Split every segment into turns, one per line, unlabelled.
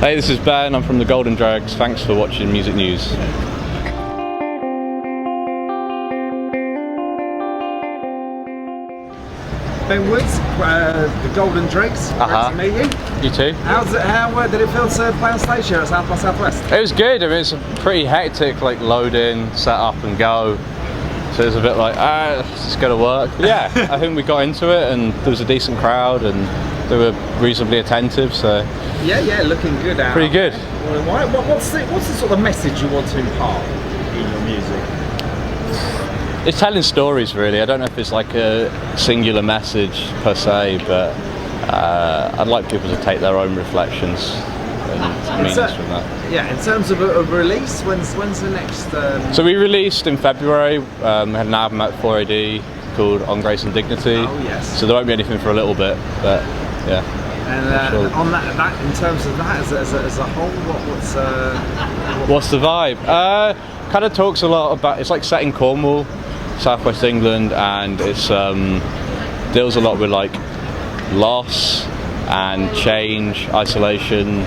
Hey, this is Ben, I'm from the Golden Dregs. Thanks for watching Music News.
Ben Woods, the Golden Dregs. Great to meet you.
You too.
How did it feel to play on stage here at South by Southwest?
It was good. I mean, it's a pretty hectic, like, load in, set up and go. So it was a bit like, it's going to work. But yeah, I think we got into it and there was a decent crowd and they were reasonably attentive, so...
Yeah, looking good out.
Pretty good.
What's the sort of message you want to impart in your music?
It's telling stories, really. I don't know if it's like a singular message per se, but I'd like people to take their own reflections and meanings from that.
Yeah, in terms of a release, when's the next...
So we released in February, we had an album at 4AD called On Grace and Dignity.
Oh, yes.
So there won't be anything for a little bit, but yeah.
And
sure.
On that, in terms of that as a whole,
what's the vibe? Kind of talks a lot about, it's like set in Cornwall, southwest England, and it's deals a lot with like loss and change, isolation.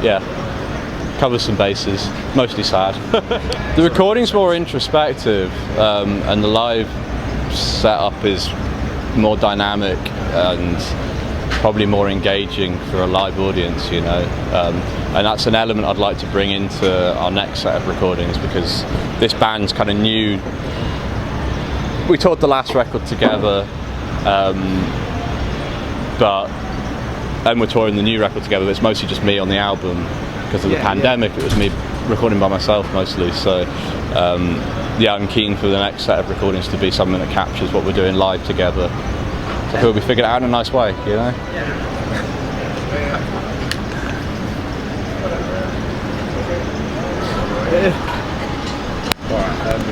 Yeah, covers some bases, mostly sad. The recording's more introspective, and the live setup is more dynamic and probably more engaging for a live audience, you know, and that's an element I'd like to bring into our next set of recordings, because this band's kind of new. We toured the last record together, and we're touring the new record together, but it's mostly just me on the album because of the pandemic. It was me recording by myself mostly, so yeah, I'm keen for the next set of recordings to be something that captures what we're doing live together. So I feel we figured it out in a nice way, you know?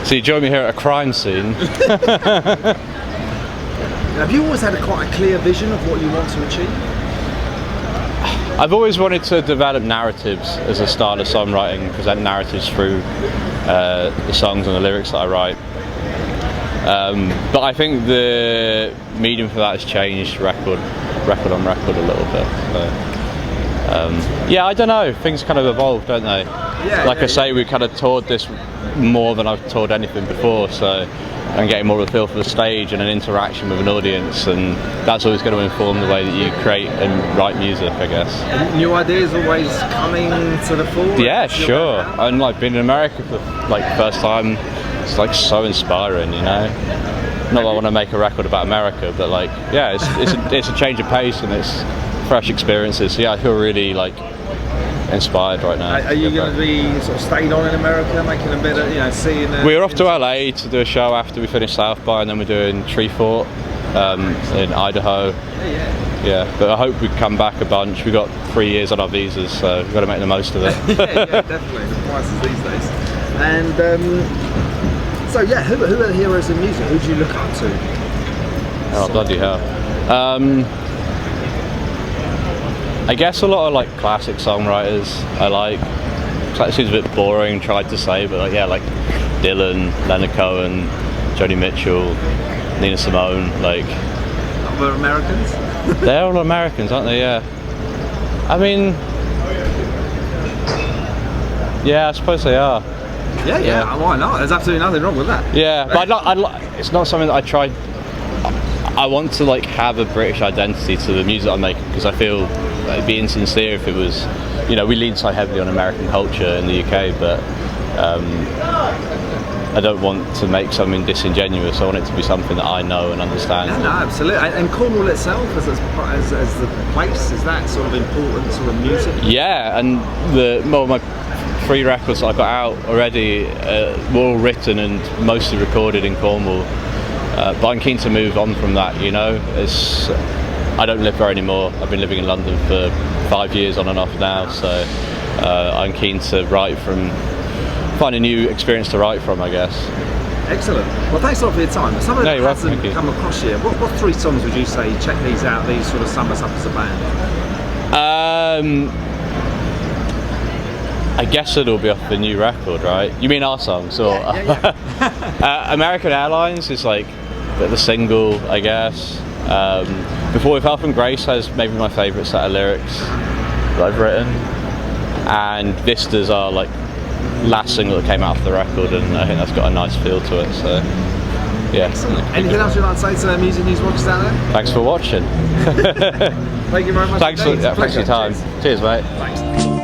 So you join me here at a crime scene.
Have you always had quite a clear vision of what you want to achieve?
I've always wanted to develop narratives as a style of songwriting, present narratives through the songs and the lyrics that I write. But I think the medium for that has changed record on record a little bit. So, yeah, I don't know. Things kind of evolve, don't they? Like I say, we kind of toured this more than I've toured anything before, so I'm getting more of a feel for the stage and an interaction with an audience, and that's always going to inform the way that you create and write music, I guess.
And new ideas always coming to the fore?
Yeah, sure. And like being in America for like the first time, it's like so inspiring, you know. Not that I want to make a record about America, but like, yeah, it's a change of pace and it's fresh experiences. So yeah, I feel really like inspired right now.
Are you going to be sort of staying on in America, making a bit of, you know, seeing...
We're off to LA to do a show after we finish South by, and then we're doing Treefort in Idaho. Yeah, but I hope we come back a bunch. We've got 3 years on our visas, so we've got to make the most of it.
yeah, definitely, the prices these days. And so yeah, who are the heroes in music? Who do you look up to?
Oh, bloody hell. I guess a lot of like classic songwriters I like. It seems a bit boring, tried to say, but like, yeah, like Dylan, Leonard Cohen, Joni Mitchell, Nina Simone, like...
Other Americans?
They're all Americans, aren't they? Yeah. I mean... Yeah, I suppose they are.
Yeah, why not? There's absolutely nothing wrong with that.
Yeah, but it's not something that I tried... I want to like have a British identity to the music I'm making, because I feel it'd be insincere if it was, you know, we lean so heavily on American culture in the UK, but I don't want to make something disingenuous. I want it to be something that I know and understand.
No, absolutely. And Cornwall itself as the place, is that sort of important sort of music? Yeah,
and my 3 records that I've got out already were all written and mostly recorded in Cornwall. But I'm keen to move on from that, you know. I don't live there anymore. I've been living in London for 5 years on and off now, so I'm keen to find a new experience to write from, I guess.
Excellent. Well, thanks a lot for your time. Someone that hasn't come across you, what 3 songs would you say, check these out, these sort of sum us up as a band?
I guess it'll be off the new record, right? You mean our songs? Or
Yeah.
American Airlines is like the single, I guess. Before With Health and Grace has maybe my favourite set of lyrics. that I've written, and Vistas are like last single that came out of the record, and I think that's got a nice feel to it. So yeah.
Anything else you'd like to say to Music News watchers out there?
Thanks for watching.
Thank you very much.
Thanks for your time. Cheers, mate.
Thanks.